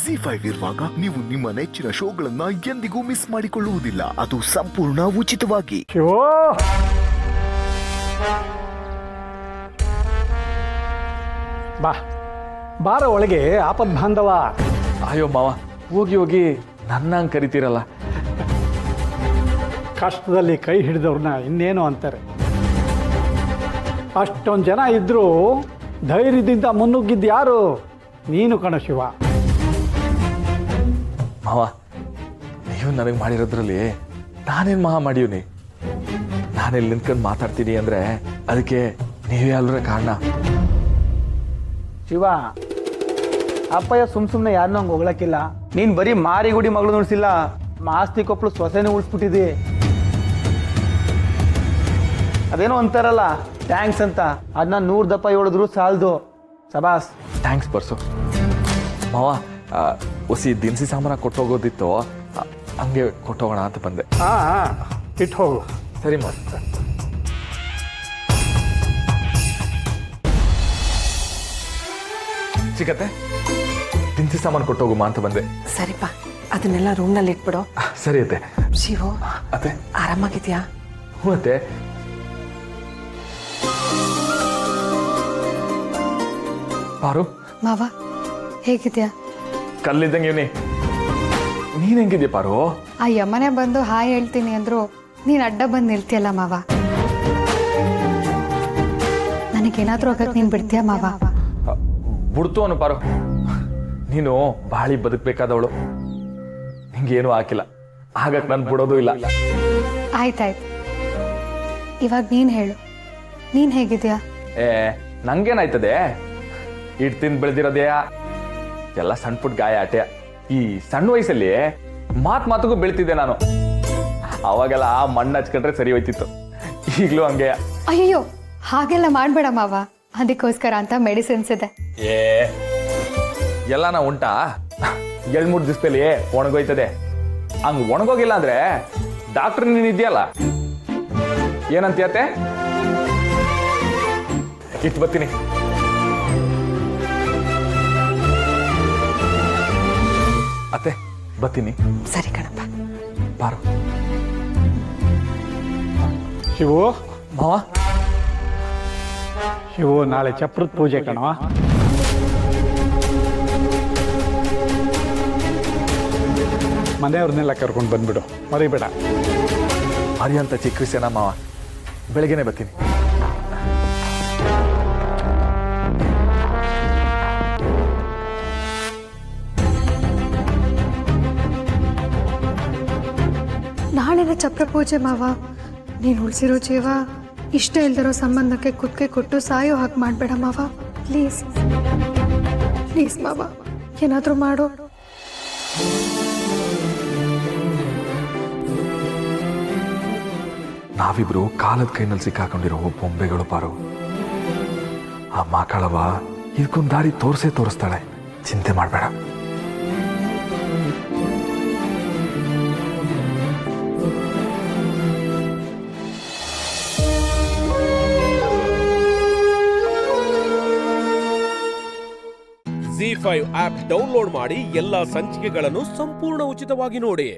ZEE5 ಇರುವಾಗ ನೀವು ನಿಮ್ಮ ನೆಚ್ಚಿನ ಶೋಗಳನ್ನ ಎಂದಿಗೂ ಮಿಸ್ ಮಾಡಿಕೊಳ್ಳುವುದಿಲ್ಲ. ಅದು ಸಂಪೂರ್ಣ ಉಚಿತವಾಗಿ. ಬಾರ ಒಳಗೆ ಆಪದ್ ಬಾಂಧವ. ಅಯ್ಯೋ ಮಾವ, ಹೋಗಿ ಹೋಗಿ ನನ್ನ ಕರಿತೀರಲ್ಲ. ಕಷ್ಟದಲ್ಲಿ ಕೈ ಹಿಡಿದವ್ರನ್ನ ಇನ್ನೇನು ಅಂತಾರೆ. ಅಷ್ಟೊಂದು ಜನ ಇದ್ರೂ ಧೈರ್ಯದಿಂದ ಮುನ್ನುಗ್ಗಿದ್ದು ಯಾರು? ನೀನು ಕಣ ಶಿವ. ಮಾವ, ನೀವು ನನಗೆ ಮಾಡಿರೋದ್ರಲ್ಲಿ ನಾನೇನು ಮಹಾ ಮಾಡೀವ್ನಿ? ನಾನೆಲ್ಲಿ ನಿಂತ್ಕೊಂಡು ಮಾತಾಡ್ತೀನಿ ಅಂದರೆ ಅದಕ್ಕೆ ನೀವೇ ಅಲ್ರ ಕಾರಣ. ಶಿವ, ಅಪ್ಪಯ್ಯ ಸುಮ್ಮನೆ ಯಾರನ್ನೂ ಹಂಗೆ ಹೊಗಳಕ್ಕಿಲ್ಲ. ನೀನು ಬರೀ ಮಾರಿಗುಡಿ ಮಗಳು ಉಳಿಸಿಲ್ಲ, ಮಾಸ್ತಿ ಕೊಪ್ಪಳು ಸೊಸೆನೂ ಉಳಿಸ್ಬಿಟ್ಟಿದ್ದಿ. ಅದೇನೋ ಅಂತಾರಲ್ಲ ಥ್ಯಾಂಕ್ಸ್ ಅಂತ, ಅದನ್ನ 100 ದಪ್ಪ ಹೇಳಿದ್ರು ಸಾಲದು. ಸಬಾಸ್. ಥ್ಯಾಂಕ್ಸ್ ಪರ್ಸು. ಮಾವ, ಹೊಸಿ ದಿನಸಿ ಸಾಮಾನ ಕೊಟ್ಟೋಗೋದಿತ್ತು, ಹಂಗೆ ಕೊಟ್ಟೋಗೋಣ ಅಂತ ಬಂದೆ. ಇಟ್ಟು ಹೋಗು. ಸರಿ ಮಾವ. ಸಿಗತ್ತೆ, ದಿನಸಿ ಸಾಮಾನು ಕೊಟ್ಟೋಗುಮ ಅಂತ ಬಂದೆ. ಸರಿಪ, ಅದನ್ನೆಲ್ಲ ರೂಮ್ನಲ್ಲಿ ಇಟ್ಬಿಡು. ಸರಿ ಅತ್ತೆ. ಶಿವು, ಅತ್ತೆ ಆರಾಮಾಗಿದ್ಯಾ? ಹ್ಞೂ ಅತ್ತೆ. ಪಾರು ಮಾವ, ಹೇಗಿದ್ಯಾ? ಕಲ್ಲಿದ್ದಂಗೆ ಇವನಿ. ನೀನ್ ಹೆಂಗಿದ್ಯಾ ಪಾರು? ಆ ಯಮನೆ ಬಂದು ಹಾಯ್ ಹೇಳ್ತೀನಿ ಅಂದ್ರು ನೀನ್ ಅಡ್ಡ ಬಂದು ನಿಲ್ತಿಯಲ್ಲ ಮಾವ. ನನಗೇನಾದ್ರೂ ಆಗಕ್ಕೆ ನೀನ್ ಬಿಡ್ತೀಯ ಮಾವ? ಬಿಡ್ತು ಅನು ಪಾರು, ನೀನು ಬಾಳಿ ಬದುಕಬೇಕಾದವಳು. ನಿಂಗೇನು ಹಾಕಿಲ್ಲ, ಹಾಗಕ್ಕೆ ನಾನು ಬಿಡೋದು ಇಲ್ಲ. ಆಯ್ತಾಯ್ತು, ಇವಾಗ ನೀನ್ ಹೇಳು, ನೀನ್ ಹೇಗಿದ್ಯಾ? ನಂಗೇನಾಯ್ತದೆ? ಇಟ್ಟು ತಿಂದು ಬೆಳೆದಿರೋದೇ ಎಲ್ಲ ಸಣ್ಣ ಪುಟ್ಟ ಗಾಯ ಆಟೆ. ಈ ಸಣ್ಣ ವಯಸ್ಸಲ್ಲಿ ಮಾತಿಗೂ ಬೆಳ್ತಿದ್ದೆ ನಾನು. ಅವಾಗೆಲ್ಲ ಮಣ್ಣು ಹಚ್ಕೊಂಡ್ರೆ ಸರಿ ಹೋಯ್ತಿತ್ತು. ಈಗಲೂ ಹಂಗೆ. ಅಯ್ಯೋ, ಹಾಗೆಲ್ಲ ಮಾಡ್ಬೇಡ ಮಾವ, ಅದಕ್ಕೋಸ್ಕರ ಅಂತ ಮೆಡಿಸಿನ್ಸ್ ಇದೆ. ಎಲ್ಲ ನಾ ಉಂಟಾ 2-3 ದಿವಸದಲ್ಲಿ ಒಣಗೋಯ್ತದೆ. ಹಂಗ್ ಒಣಗೋಗಿಲ್ಲ ಅಂದ್ರೆ ಡಾಕ್ಟರ್ ನೀನ್ ಇದೆಯಲ್ಲ, ಏನಂತೀಯತ್ತೆ? ಇಟ್ಟು ಬರ್ತೀನಿ. ಅತ್ತೆ ಬರ್ತೀನಿ. ಸರಿ ಕಣಪ್ಪ. ಬಾರು. ಶಿವು, ಮಾವ. ಶಿವು, ನಾಳೆ ಚಪ್ರದ ಪೂಜೆ ಕಣವ. ಮನೆಯವ್ರನ್ನೆಲ್ಲ ಕರ್ಕೊಂಡು ಬಂದ್ಬಿಡು, ಮರಿಬೇಡ. ಅಂತ ಚಿಕ್ಕ ವಿಷಯನ ಮಾವ, ಬೆಳಗ್ಗೆನೆ ಬರ್ತೀನಿ. ನಾಳೆನ ಚಪ್ರ ಪೂಜೆ ಮಾವ. ನೀನು ಉಳಿಸಿರೋ ಜೀವ ಇಷ್ಟ ಇಲ್ದಿರೋ ಸಂಬಂಧಕ್ಕೆ ಕುತ್ತಿಗೆ ಕೊಟ್ಟು ಸಾಯೋ ಹಾಗೆ ಮಾಡಬೇಡ ಮಾವ. ಪ್ಲೀಸ್ ಪ್ಲೀಸ್ ಮಾವ, ಏನಾದರೂ ಮಾಡು. ನಾವಿಬ್ರು ಕಾಲದ ಕೈನಲ್ಲಿ ಸಿಕ್ಕಾಕೊಂಡಿರೋ ಬೊಂಬೆಗಳು ಪಾರು. ಆ ಮಾಕಳವ ಇದಕ್ಕೊಂದು ದಾರಿ ತೋರಿಸ್ತಾಳೆ, ಚಿಂತೆ ಮಾಡಬೇಡ. ZEE5 ಆಪ್ ಡೌನ್ಲೋಡ್ ಮಾಡಿ ಎಲ್ಲಾ ಸಂಚಿಕೆಗಳನ್ನು ಸಂಪೂರ್ಣ ಉಚಿತವಾಗಿ ನೋಡಿ.